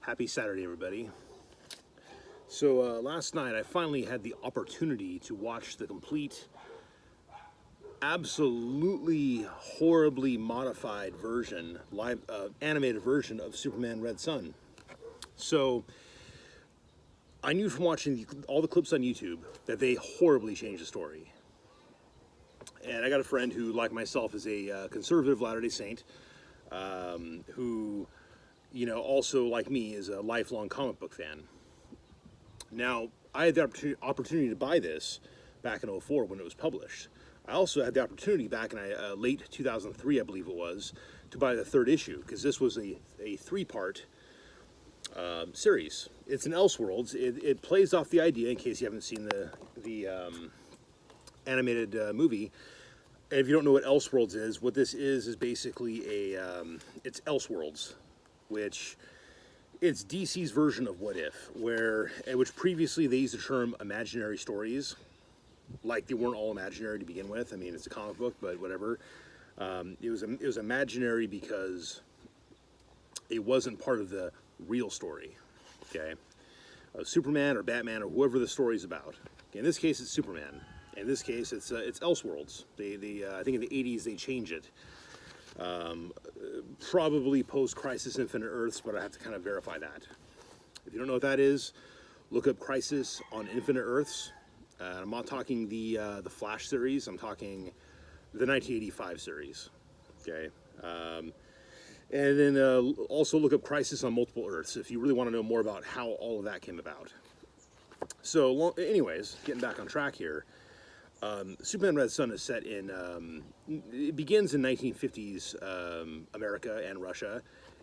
Happy Saturday, everybody. So last night I finally had the opportunity to watch the complete, absolutely horribly modified version, live animated version of Superman Red Son. So I knew from watching all the clips on YouTube that they horribly changed the story. And I got a friend who, like myself, is a conservative Latter-day Saint, who, also like me, is a lifelong comic book fan. Now, I had the opportunity to buy this back in '04 when it was published. I also had the opportunity back in late 2003, I believe it was, to buy the third issue, because this was a three-part series. It's an Elseworlds. It plays off the idea, in case you haven't seen the animated movie. And if you don't know what Elseworlds is, what this is basically it's Elseworlds, which it's DC's version of What If, which previously they used the term imaginary stories, like they weren't all imaginary to begin with. I mean, it's a comic book, but whatever. It was imaginary because it wasn't part of the real story. Okay, Superman or Batman or whoever the story's about. Okay, in this case, it's Superman. In this case, it's Elseworlds. I think in the '80s they change it. Probably post-Crisis Infinite Earths, but I have to kind of verify that. If you don't know what that is, look up Crisis on Infinite Earths. I'm not talking the Flash series. I'm talking the 1985 series. Okay. And then also look up Crisis on Multiple Earths if you really want to know more about how all of that came about. So, anyways, getting back on track here. Superman Red Son is set in, it begins in 1950s America and Russia,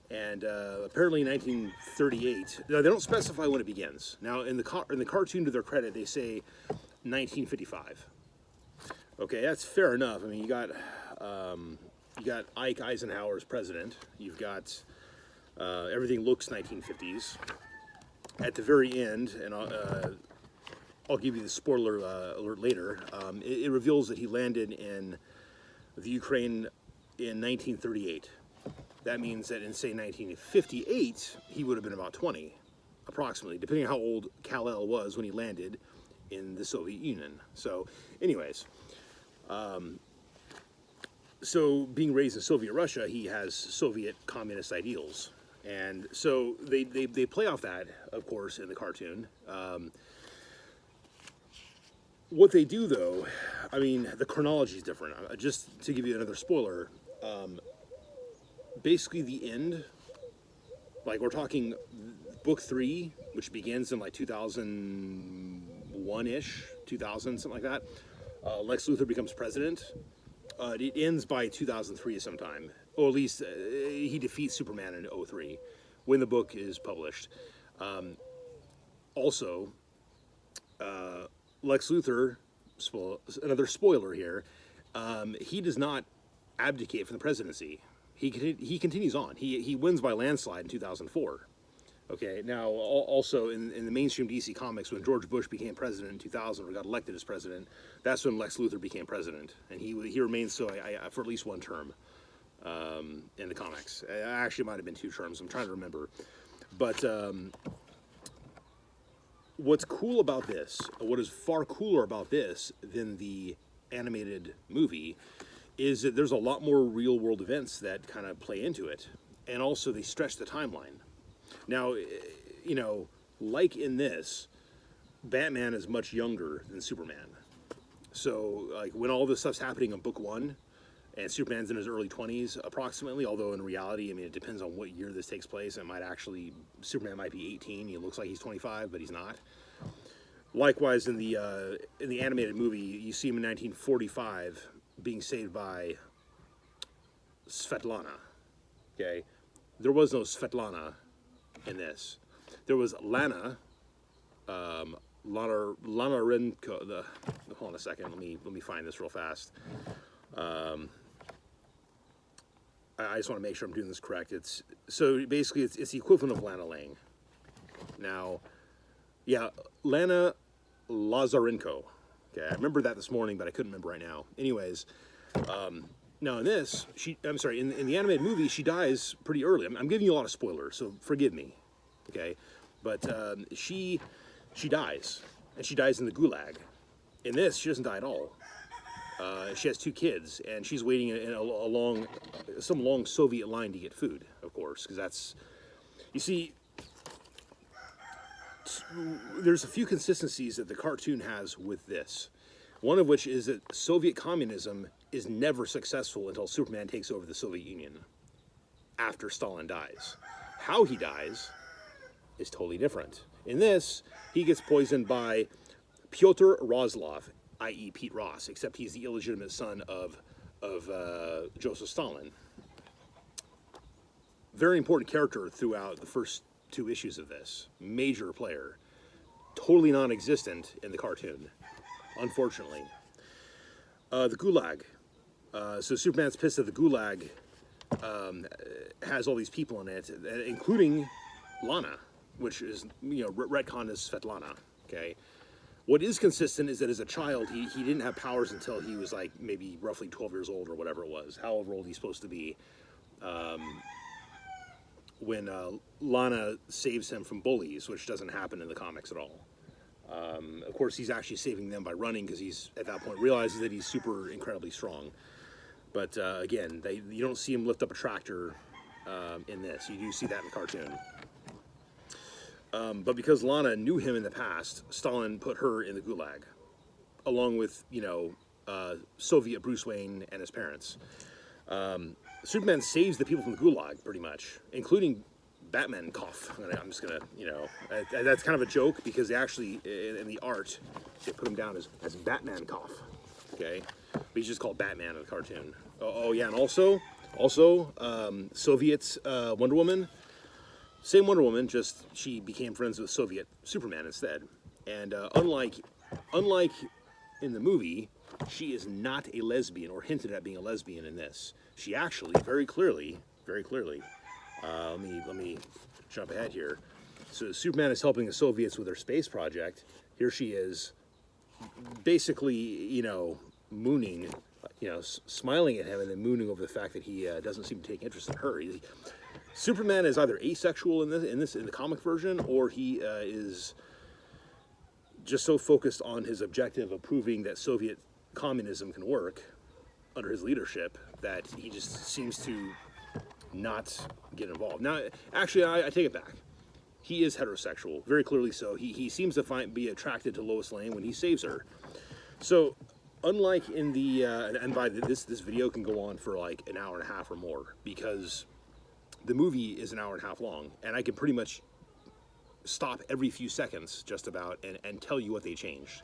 and apparently in 1938. Now, they don't specify when it begins. Now, in the cartoon, to their credit, they say 1955. Okay, that's fair enough. I mean, you got Ike Eisenhower as president. You've got everything looks 1950s. At the very end, and I'll give you the spoiler alert later. It reveals that he landed in the Ukraine in 1938. That means that in, say, 1958, he would have been about 20, approximately, depending on how old Kal-El was when he landed in the Soviet Union. So, anyways, so being raised in Soviet Russia, he has Soviet communist ideals. And so they play off that, of course, in the cartoon. What they do, though, I mean, the chronology is different. Just to give you another spoiler, basically the end, like we're talking book 3, which begins in like 2001-ish, 2000, something like that. Lex Luthor becomes president. It ends by 2003 sometime, or at least he defeats Superman in '03 when the book is published. Also, Lex Luthor, another spoiler here, he does not abdicate from the presidency. He continues on. He wins by landslide in 2004. Okay, now also in the mainstream DC comics, when George Bush became president in 2000 or got elected as president, that's when Lex Luthor became president, and he remains so for at least one term in the comics. Actually, it might have been 2 terms. I'm trying to remember, but. What's cool about this, what is far cooler about this than the animated movie, is that there's a lot more real-world events that kind of play into it. And also, they stretch the timeline. Now, like in this, Batman is much younger than Superman. So, like, when all this stuff's happening in book 1, and Superman's in his early 20s, approximately, although in reality, I mean, it depends on what year this takes place. Superman might be 18. He looks like he's 25, but he's not. Likewise, in the animated movie, you see him in 1945 being saved by Svetlana. Okay? There was no Svetlana in this. There was Lana, Lana Renko. Hold on a second. Let me find this real fast. I just want to make sure I'm doing this correct. It's the equivalent of Lana Lang. Now, yeah, Lana Lazarenko. Okay, I remember that this morning, but I couldn't remember right now. Anyways, now in this, in the animated movie, she dies pretty early. I'm giving you a lot of spoilers, so forgive me. Okay, but she dies, and she dies in the Gulag. In this, she doesn't die at all. She has 2 kids, and she's waiting in some long Soviet line to get food, of course, because that's, you see, there's a few consistencies that the cartoon has with this. One of which is that Soviet communism is never successful until Superman takes over the Soviet Union after Stalin dies. How he dies is totally different. In this, he gets poisoned by Pyotr Roslov, i.e. Pete Ross, except he's the illegitimate son of Joseph Stalin. Very important character throughout the first 2 issues of this. Major player. Totally non-existent in the cartoon, unfortunately. The Gulag. So Superman's pissed that the Gulag has all these people in it, including Lana, which is, retconned as Svetlana, okay? What is consistent is that as a child, he didn't have powers until he was like maybe roughly 12 years old or whatever it was, however old he's supposed to be, when Lana saves him from bullies, which doesn't happen in the comics at all. Of course, he's actually saving them by running because he's, at that point, realizes that he's super incredibly strong. But again, you don't see him lift up a tractor in this. You do see that in the cartoon. But because Lana knew him in the past, Stalin put her in the Gulag, along with, Soviet Bruce Wayne and his parents. Superman saves the people from the Gulag, pretty much, including Batman Cough. I'm just gonna, that's kind of a joke because they actually, in the art, they put him down as Batman Cough, okay? But he's just called Batman in the cartoon. Oh yeah, and also, Soviet Wonder Woman. Same Wonder Woman, just she became friends with Soviet Superman instead. And unlike in the movie, she is not a lesbian or hinted at being a lesbian in this. She actually very clearly, let me jump ahead here. So Superman is helping the Soviets with their space project. Here she is, basically, mooning, smiling at him and then mooning over the fact that he doesn't seem to take interest in her. Superman is either asexual in the comic version, or he is just so focused on his objective of proving that Soviet communism can work under his leadership that he just seems to not get involved. Now, actually, I take it back. He is heterosexual, very clearly so. He seems to be attracted to Lois Lane when he saves her. So, unlike in the and by this video can go on for like an hour and a half or more because the movie is an hour and a half long, and I can pretty much stop every few seconds just about and tell you what they changed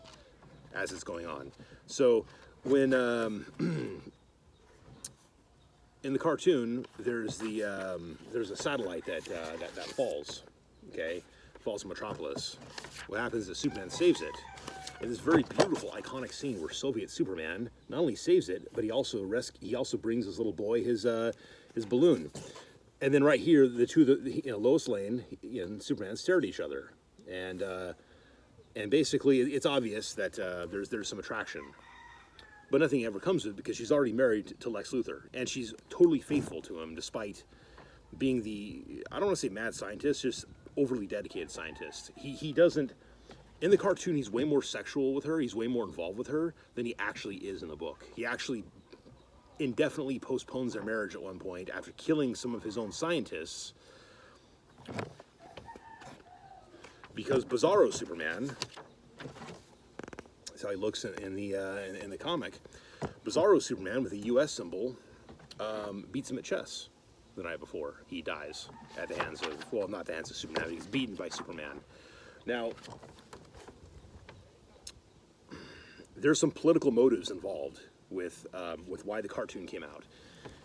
as it's going on. So when in the cartoon there's a satellite that falls, okay, falls in Metropolis. What happens is Superman saves it. In this very beautiful, iconic scene where Soviet Superman not only saves it, but he also brings his little boy his balloon. And then right here, the two, Lois Lane and Superman stare at each other, and basically it's obvious that there's some attraction, but nothing ever comes of it because she's already married to Lex Luthor, and she's totally faithful to him despite being I don't want to say mad scientist, just overly dedicated scientist. He doesn't, in the cartoon, he's way more sexual with her, he's way more involved with her than he actually is in the book. He actually indefinitely postpones their marriage at one point after killing some of his own scientists because Bizarro Superman, that's how he looks in the comic, Bizarro Superman with a US symbol beats him at chess the night before he dies at the hands of, well, not the hands of Superman, he's beaten by Superman. Now, there's some political motives involved with why the cartoon came out.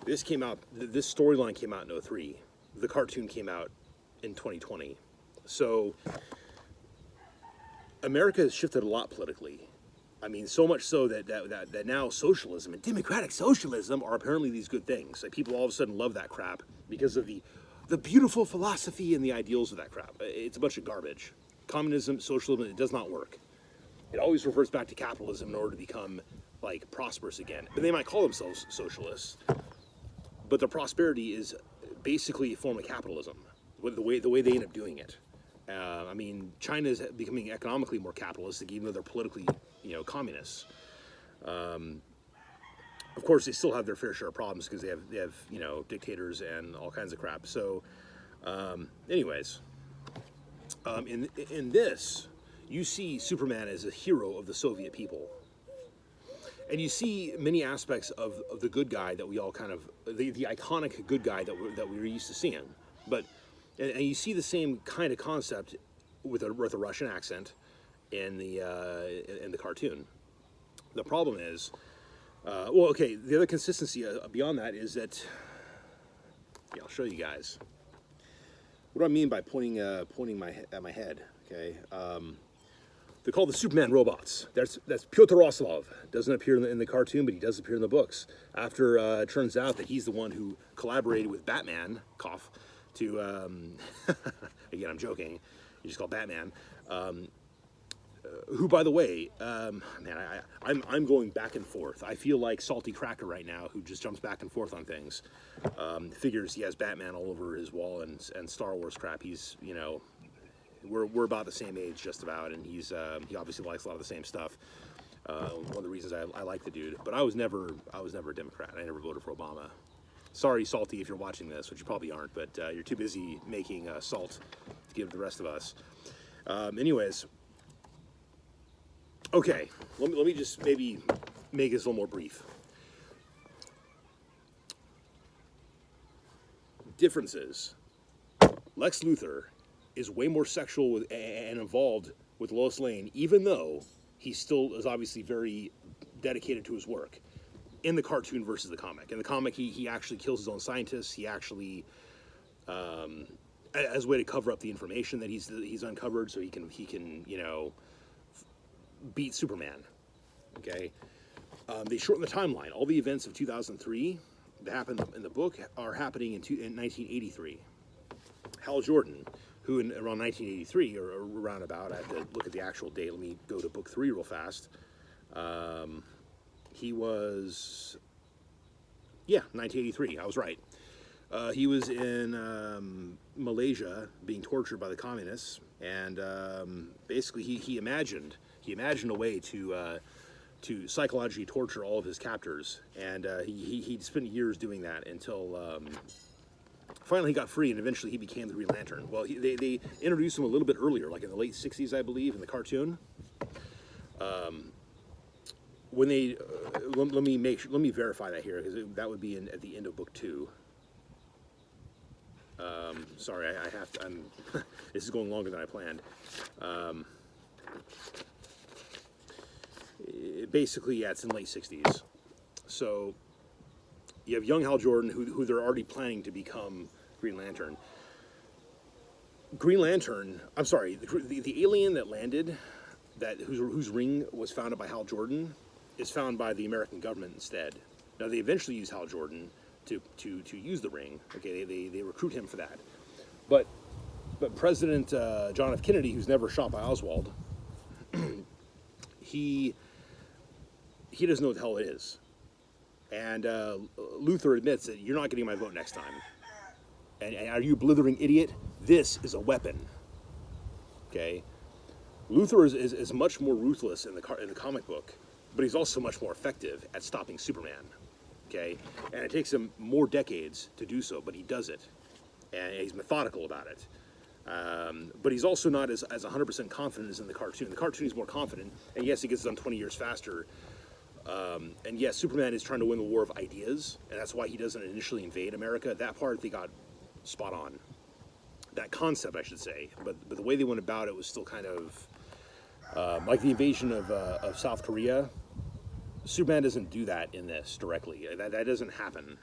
This storyline came out in 2003. The cartoon came out in 2020. So America has shifted a lot politically. I mean, so much so that now socialism and democratic socialism are apparently these good things. Like, people all of a sudden love that crap because of the beautiful philosophy and the ideals of that crap. It's a bunch of garbage. Communism, socialism, it does not work. It always reverts back to capitalism in order to become like prosperous again. And they might call themselves socialists, but the prosperity is basically a form of capitalism, the way they end up doing it. I mean, China is becoming economically more capitalistic, even though they're politically, communists. Of course, they still have their fair share of problems because they have dictators and all kinds of crap. So, anyways, in this, you see Superman as a hero of the Soviet people. And you see many aspects of the good guy that we all kind of, the iconic good guy that we were used to seeing. But, and you see the same kind of concept with a Russian accent in the cartoon. The problem is, well, okay, the other consistency beyond that is that, yeah, I'll show you guys. What do I mean by pointing at my head, okay? They're called the Superman robots. That's Pyotr Oslov. Doesn't appear in the cartoon, but he does appear in the books. After it turns out that he's the one who collaborated with Batman, cough, to again, I'm joking. He just called Batman. Who, by the way, man, I'm going back and forth. I feel like Salty Cracker right now, who just jumps back and forth on things. Figures he has Batman all over his wall and Star Wars crap. He's, we're about the same age, just about, and he obviously likes a lot of the same stuff. One of the reasons I like the dude, but I was never a Democrat. I never voted for Obama. Sorry, Salty, if you're watching this, which you probably aren't, but you're too busy making salt to give the rest of us. Anyways, okay, let me just maybe make this a little more brief. Differences. Lex Luthor is way more sexual and involved with Lois Lane, even though he still is obviously very dedicated to his work in the cartoon versus the comic. In the comic, he actually kills his own scientists. He actually, as a way to cover up the information that he's uncovered, so he can beat Superman. Okay, they shorten the timeline. All the events of 2003 that happened in the book are happening in 1983. Hal Jordan, who in around 1983 or around about, I have to look at the actual date. Let me go to book 3 real fast. He was, 1983. I was right. He was in Malaysia being tortured by the communists, and basically he imagined a way to psychologically torture all of his captors, and he spent years doing that until finally he got free, and eventually he became the Green Lantern. Well, they introduced him a little bit earlier, like in the late 60s, I believe, in the cartoon. When they let me verify that here, because that would be at the end of book 2. Sorry, I have to. This is going longer than I planned. Basically, yeah, it's in late 60s. So you have young Hal Jordan, who they're already planning to become Green Lantern. Green Lantern, I'm sorry, the alien that landed, whose ring was founded by Hal Jordan, is found by the American government instead. Now, they eventually use Hal Jordan to use the ring. Okay, they recruit him for that. But President John F. Kennedy, who's never shot by Oswald, he doesn't know what the hell it is. And Luthor admits that you're not getting my vote next time. And are you a blithering idiot? This is a weapon. Okay? Luthor is much more ruthless in the comic book, but he's also much more effective at stopping Superman. Okay? And it takes him more decades to do so, but he does it. And he's methodical about it. But he's also not as 100% confident as in the cartoon. The cartoon is more confident, and yes, he gets it done 20 years faster. And yes, Superman is trying to win the war of ideas, and that's why he doesn't initially invade America. That part they got spot on. That concept, I should say. But the way they went about it was still kind of like the invasion of South Korea. Superman doesn't do that in this directly. That doesn't happen.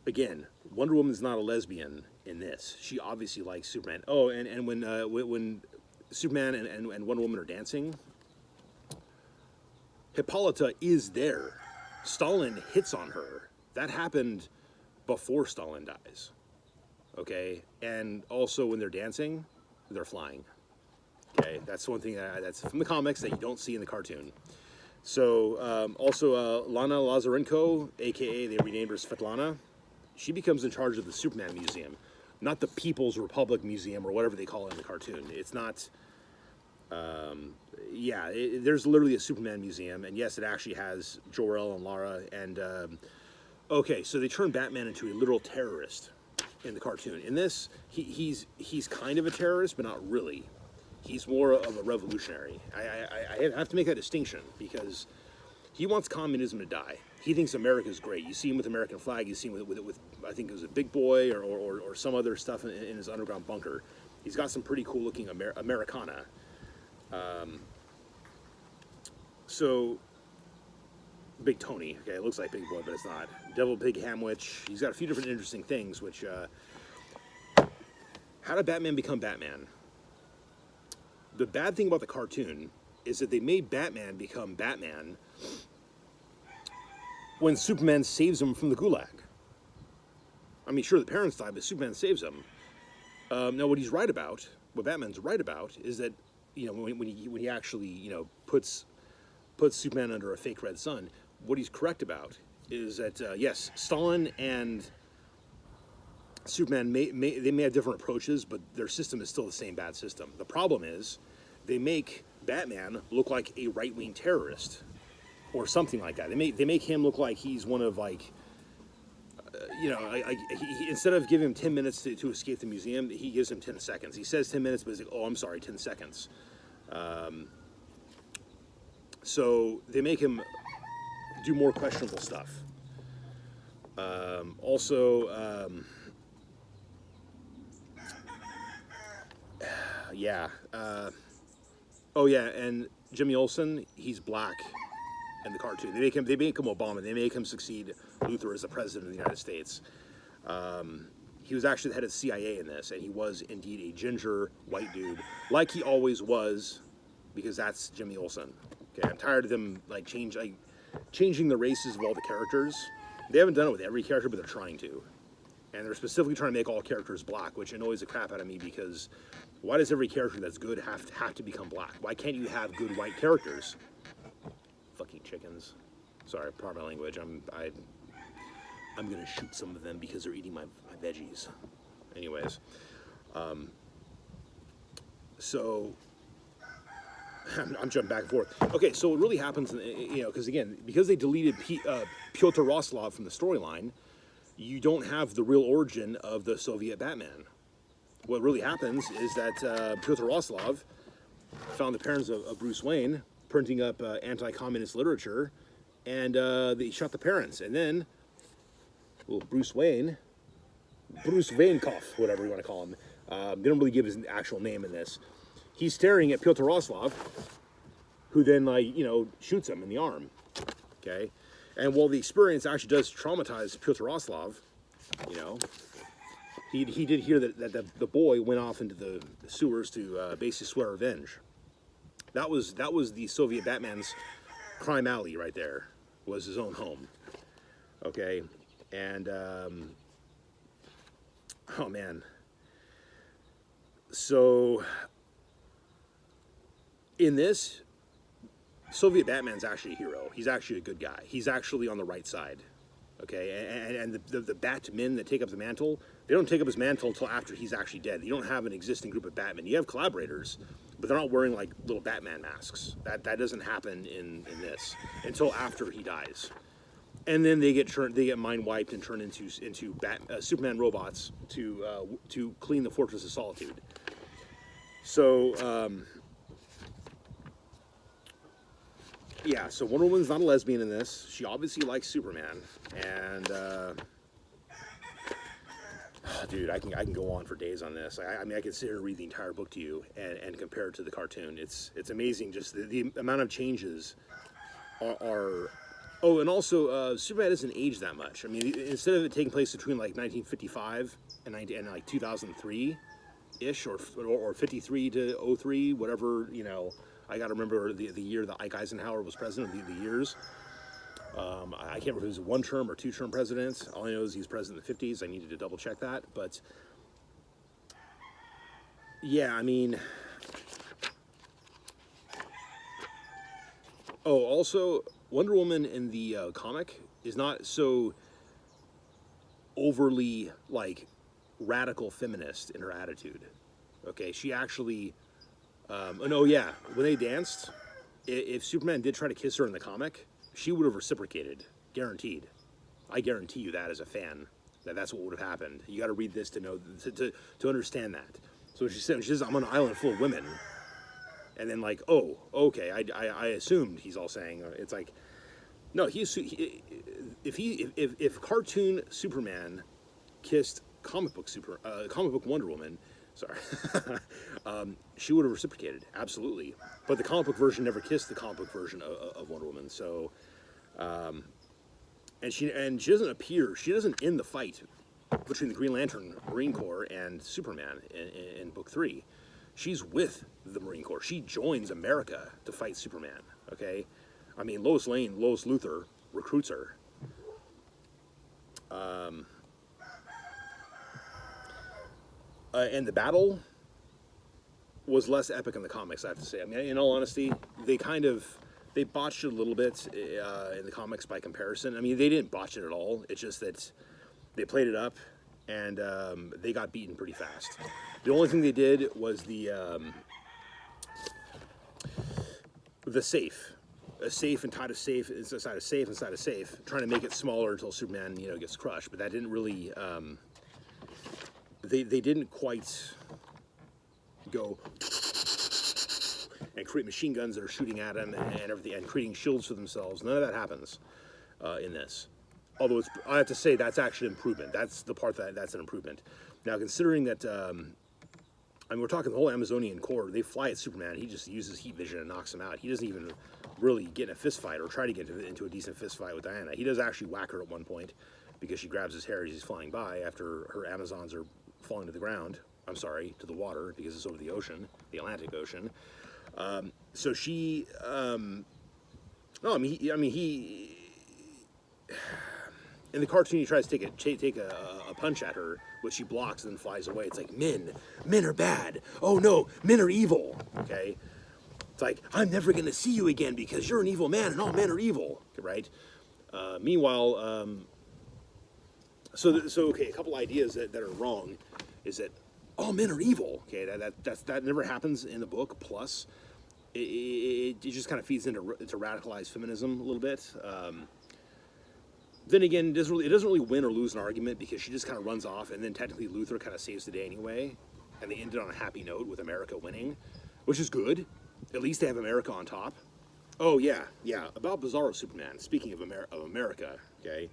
Again, Wonder Woman's not a lesbian in this. She obviously likes Superman. Oh, and when Superman and Wonder Woman are dancing, Hippolyta is there. Stalin hits on her. That happened before Stalin dies. Okay? And also when they're dancing, they're flying. Okay? That's one thing that's from the comics that you don't see in the cartoon. So, also, Lana Lazarenko, a.k.a. they renamed her Svetlana, she becomes in charge of the Superman Museum. not the People's Republic Museum or whatever they call it in the cartoon. It's not. Yeah, there's literally a Superman museum, and yes, it actually has Jor-El and Lara. And okay, so they turned Batman into a literal terrorist in the cartoon. In this, he's kind of a terrorist, but not really. He's more of a revolutionary. I have to make that distinction because he wants communism to die. He thinks America's great. You see him with the American flag. You see him with I think it was a Big Boy or some other stuff in his underground bunker. He's got some pretty cool looking Americana. So, Big Tony, okay, it looks like Big Boy, but it's not. Devil Pig Hamwich, he's got a few different interesting things, which, how did Batman become Batman? The bad thing about the cartoon is that they made Batman become Batman when Superman saves him from the Gulag. I mean, sure, the parents die, but Superman saves him. Now, what Batman's right about, is that, you know, when he actually, you know, puts Superman under a fake red sun, what he's correct about is that yes, Stalin and Superman may have different approaches, but their system is still the same bad system. The problem is they make Batman look like a right-wing terrorist or something like that. They make him look like he's one of, like, you know, instead of giving him 10 minutes to escape the museum, he gives him 10 seconds. He says 10 minutes, but he's like, oh, I'm sorry, 10 seconds. So they make him do more questionable stuff. Yeah. Oh yeah, and Jimmy Olsen, he's black in the cartoon. They make him Obama. They make him succeed Luthor as the president of the United States. He was actually the head of the CIA in this, and he was indeed a ginger white dude, like he always was, because that's Jimmy Olsen. Okay, I'm tired of them changing the races of all the characters. They haven't done it with every character, but they're trying to. And they're specifically trying to make all characters black, which annoys the crap out of me, because why does every character that's good have to become black? Why can't you have good white characters? Fucking chickens. Sorry, pardon my language. I'm gonna shoot some of them because they're eating my veggies. Anyways, so I'm jumping back and forth. Okay, so what really happens, you know, because they deleted Pyotr Roslov from the storyline, you don't have the real origin of the Soviet Batman. What really happens is that Pyotr Roslov found the parents of Bruce Wayne printing up anti-communist literature, and they shot the parents. And then, well, Bruce Waynekoff, whatever you want to call him, they don't really give his actual name in this. He's staring at Pyotr Roslov, who then, like, you know, shoots him in the arm. Okay, and while the experience actually does traumatize Pyotr Roslov, you know, he did hear that the boy went off into the sewers to basically swear revenge. That was the Soviet Batman's crime alley right there, was his own home. Okay, and oh man, so in this, Soviet Batman's actually a hero. He's actually a good guy. He's actually on the right side. Okay, and the Batmen that take up the mantle, they don't take up his mantle until after he's actually dead. You don't have an existing group of Batmen. You have collaborators, but they're not wearing like little Batman masks. That doesn't happen in this until after he dies. And then they get mind wiped and turned into Superman robots to clean the Fortress of Solitude. So yeah, so Wonder Woman's not a lesbian in this. She obviously likes Superman, and dude, I can go on for days on this. I mean, I can sit here and read the entire book to you and compare it to the cartoon. It's amazing, just the amount of changes are. Oh, and also, Superman doesn't age that much. I mean, instead of it taking place between like 1955 and like 2003-ish, or 53 to 03, whatever, you know. I got to remember the year that Ike Eisenhower was president, the years. I can't remember if it was a one-term or two-term president. All I know is he's president in the 50s. I needed to double-check that. But, yeah, I mean... Oh, also, Wonder Woman in the comic is not so overly, like, radical feminist in her attitude. Okay, she actually, and oh yeah, when they danced, if Superman did try to kiss her in the comic, she would have reciprocated, guaranteed. I guarantee you that as a fan, that's what would have happened. You got to read this to know to understand that. So she says, "I'm on an island full of women," and then like, oh, okay, I assumed he's all saying it's like, no, if cartoon Superman kissed comic book Wonder Woman, sorry, she would have reciprocated, absolutely. But the comic book version never kissed the comic book version of Wonder Woman. So, and she doesn't appear. She doesn't end the fight between the Green Lantern, Marine Corps, and Superman in book 3. She's with the Marine Corps. She joins America to fight Superman. Okay, I mean Lois Luthor recruits her. And the battle was less epic in the comics, I have to say. I mean, in all honesty, they botched it a little bit in the comics by comparison. I mean, they didn't botch it at all. It's just that they played it up, and they got beaten pretty fast. The only thing they did was the safe. A safe inside a safe inside a safe inside a safe, trying to make it smaller until Superman, gets crushed. But that didn't really... They didn't quite go and create machine guns that are shooting at him and everything, and creating shields for themselves. None of that happens in this. Although I have to say that's actually an improvement. That's the part that's an improvement. Now, considering that, we're talking the whole Amazonian Corps. They fly at Superman. He just uses heat vision and knocks him out. He doesn't even really get in a fist fight or try to get into a decent fist fight with Diana. He does actually whack her at one point because she grabs his hair as he's flying by after her Amazons are falling to the ground. I'm sorry, to the water, because it's over the ocean, the Atlantic Ocean. So she, he, in the cartoon, he tries to take a punch at her, which she blocks and then flies away. It's like, men are bad. Oh no, men are evil. Okay, it's like, I'm never gonna see you again because you're an evil man and all men are evil. Right? Meanwhile, so okay, a couple ideas that are wrong is that all men are evil. Okay, that never happens in the book. Plus, it just kind of feeds into radicalized feminism a little bit. Then again, it doesn't really win or lose an argument because she just kind of runs off, and then technically Luthor kind of saves the day anyway, and they ended on a happy note with America winning, which is good. At least they have America on top. Oh yeah. About Bizarro Superman. Speaking of America, okay.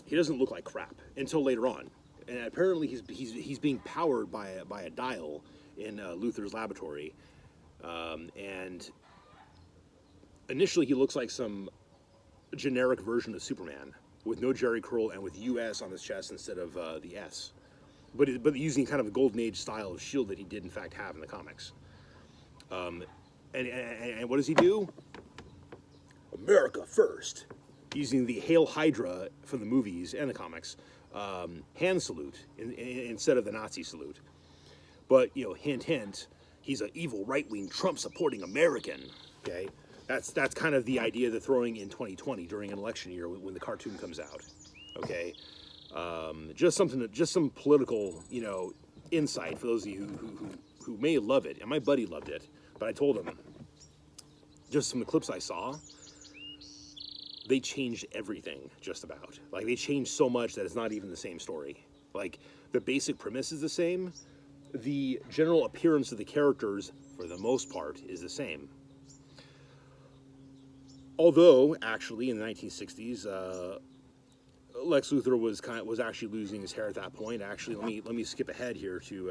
He doesn't look like crap until later on, and apparently he's being powered by a dial in Luthor's laboratory, and initially he looks like some generic version of Superman with no Jerry curl and with US on his chest instead of the S, but using kind of a Golden Age style of shield that he did in fact have in the comics. And what does he do? America first. Using the Hail Hydra from the movies and the comics, hand salute instead of the Nazi salute. But, hint, hint, he's an evil right-wing Trump-supporting American, okay? That's kind of the idea they're throwing in 2020 during an election year when the cartoon comes out, okay? Just some political, insight for those of you who may love it. And my buddy loved it, but I told him, just from the clips I saw, they changed everything, just about. Like, they changed so much that it's not even the same story. Like, the basic premise is the same. The general appearance of the characters, for the most part, is the same. Although, actually, in the 1960s, Lex Luthor was actually losing his hair at that point. Actually, let me skip ahead here to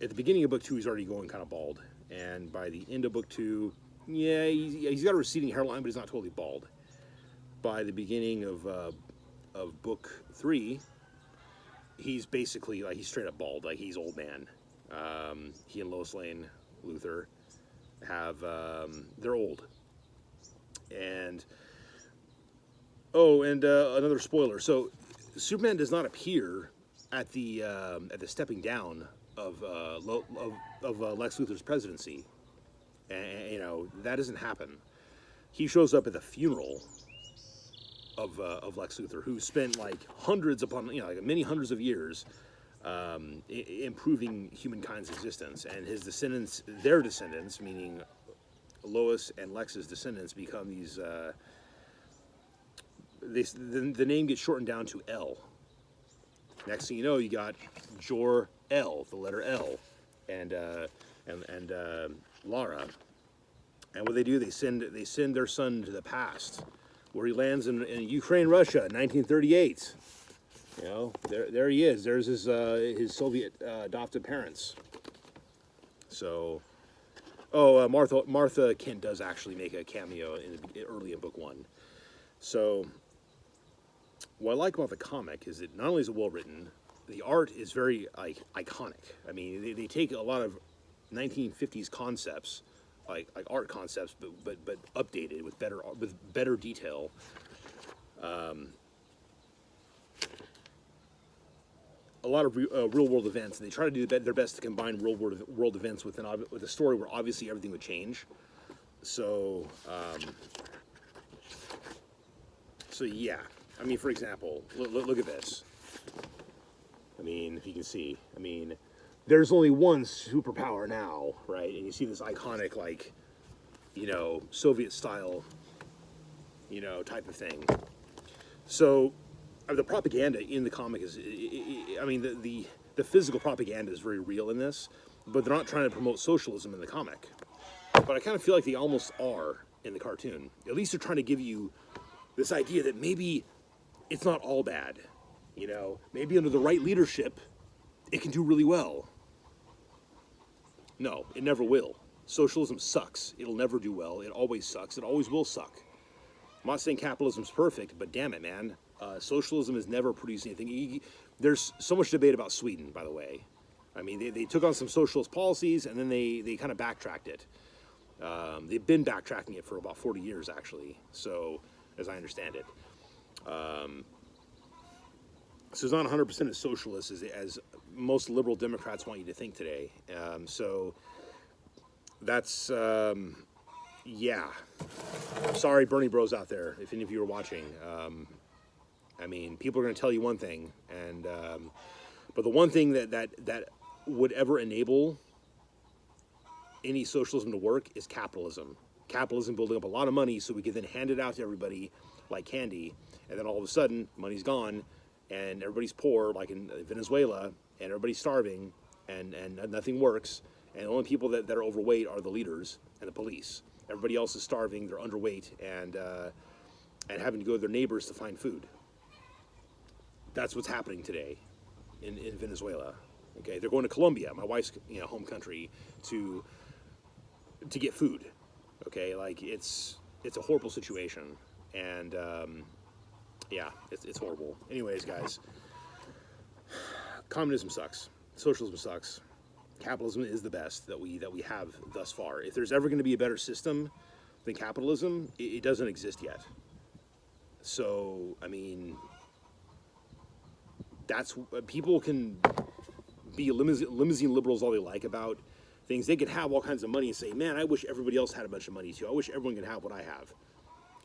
at the beginning of book 2, he's already going kind of bald, and by the end of book 2, yeah, he's got a receding hairline, but he's not totally bald. By the beginning of book 3, he's basically he's straight up bald, like he's old man. He and Lois Lane Luthor have they're old, and another spoiler. So Superman does not appear at the stepping down of Lex Luthor's presidency, and that doesn't happen. He shows up at the funeral of Lex Luthor, who spent like hundreds upon like many hundreds of years improving humankind's existence, and his descendants, their descendants, meaning Lois and Lex's descendants, become these. The name gets shortened down to L. Next thing you know, you got Jor-El, the letter L, and Lara. And what they do, they send their son to the past, where he lands in Ukraine, Russia, 1938. You know, there he is. There's his Soviet adopted parents. So, Martha Kent does actually make a cameo early in book 1. So, what I like about the comic is that not only is it well written, the art is very iconic. I mean, they take a lot of 1950s concepts, like art concepts, but updated with better detail. A lot of real world events, and they try to do their best to combine real world events with a story where obviously everything would change. So, yeah. I mean, for example, look at this. I mean, if you can see, I mean, there's only one superpower now, right? And you see this iconic, like, you know, Soviet style, you know, type of thing. So, the propaganda in the comic is, I mean, the physical propaganda is very real in this, but they're not trying to promote socialism in the comic. But I kind of feel like they almost are in the cartoon. At least they're trying to give you this idea that maybe it's not all bad, you know? Maybe under the right leadership, it can do really well. No, it never will. Socialism sucks. It'll never do well. It always sucks. It always will suck. I'm not saying capitalism's perfect, but damn it, man. Socialism has never produced anything. There's so much debate about Sweden, by the way. I mean, they took on some socialist policies, and then they kind of backtracked it. They've been backtracking it for about 40 years, actually, so, as I understand it. So it's not 100% as socialist as most liberal Democrats want you to think today. So that's, yeah. Sorry, Bernie bros out there, if any of you are watching. I mean, people are going to tell you one thing, and but the one thing that would ever enable any socialism to work is capitalism. Capitalism building up a lot of money so we can then hand it out to everybody like candy, and then all of a sudden, money's gone, and everybody's poor, like in Venezuela, and everybody's starving, and nothing works, and the only people that are overweight are the leaders and the police. Everybody else is starving, they're underweight, and having to go to their neighbors to find food. That's what's happening today in Venezuela. Okay, they're going to Colombia, my wife's home country, to get food. Okay, like it's a horrible situation, and yeah, it's horrible. Anyways, guys, communism sucks. Socialism sucks. Capitalism is the best that we have thus far. If there's ever going to be a better system than capitalism, it doesn't exist yet. So, I mean, that's people can be limousine liberals all they like about things. They can have all kinds of money and say, man, I wish everybody else had a bunch of money too. I wish everyone could have what I have.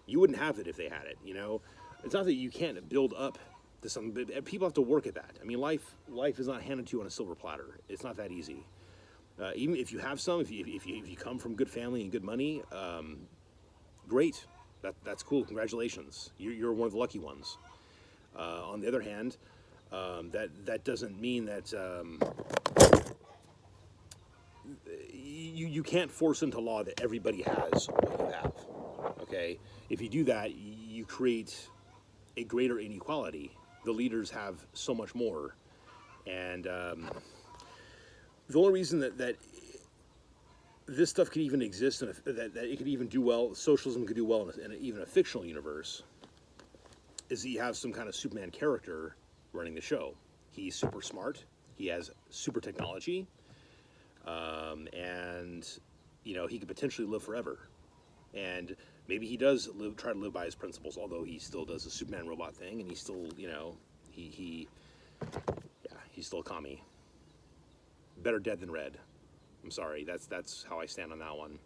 You wouldn't have it if they had it, you know? It's not that you can't build up to something, but people have to work at that. I mean, life is not handed to you on a silver platter. It's not that easy. Even if you have some, if you come from good family and good money, great. That's cool. Congratulations. You're one of the lucky ones. On the other hand, that doesn't mean that you can't force into law that everybody has what you have. Okay, if you do that, you create a greater inequality. The leaders have so much more, and the only reason that this stuff could even exist and that it could even do well, socialism could do well in even a fictional universe, is that you have some kind of Superman character running the show. He's super smart. He has super technology, and he could potentially live forever. And maybe he does try to live by his principles, although he still does the Superman robot thing, and he's still, he's still a commie. Better dead than red. I'm sorry, that's how I stand on that one.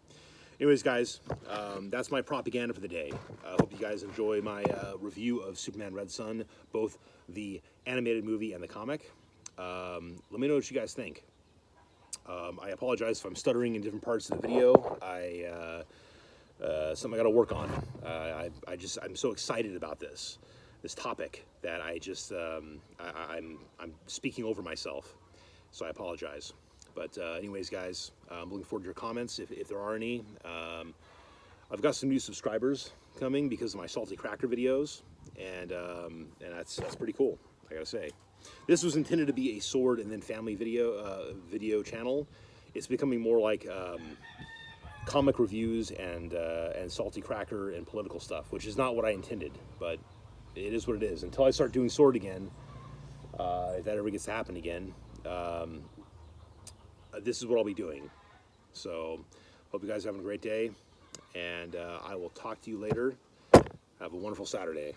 Anyways, guys, that's my propaganda for the day. I hope you guys enjoy my review of Superman Red Son, both the animated movie and the comic. Let me know what you guys think. I apologize if I'm stuttering in different parts of the video. Something I got to work on. I'm so excited about this topic that I'm speaking over myself. So I apologize. But anyways, guys, I'm looking forward to your comments if there are any. I've got some new subscribers coming because of my Salty Cracker videos, and that's pretty cool, I gotta say. This was intended to be a sword and then family video channel. It's becoming more like comic reviews and Salty Cracker and political stuff, which is not what I intended, but it is what it is. Until I start doing sword again, if that ever gets to happen again, this is what I'll be doing. So, hope you guys are having a great day, and I will talk to you later. Have a wonderful Saturday.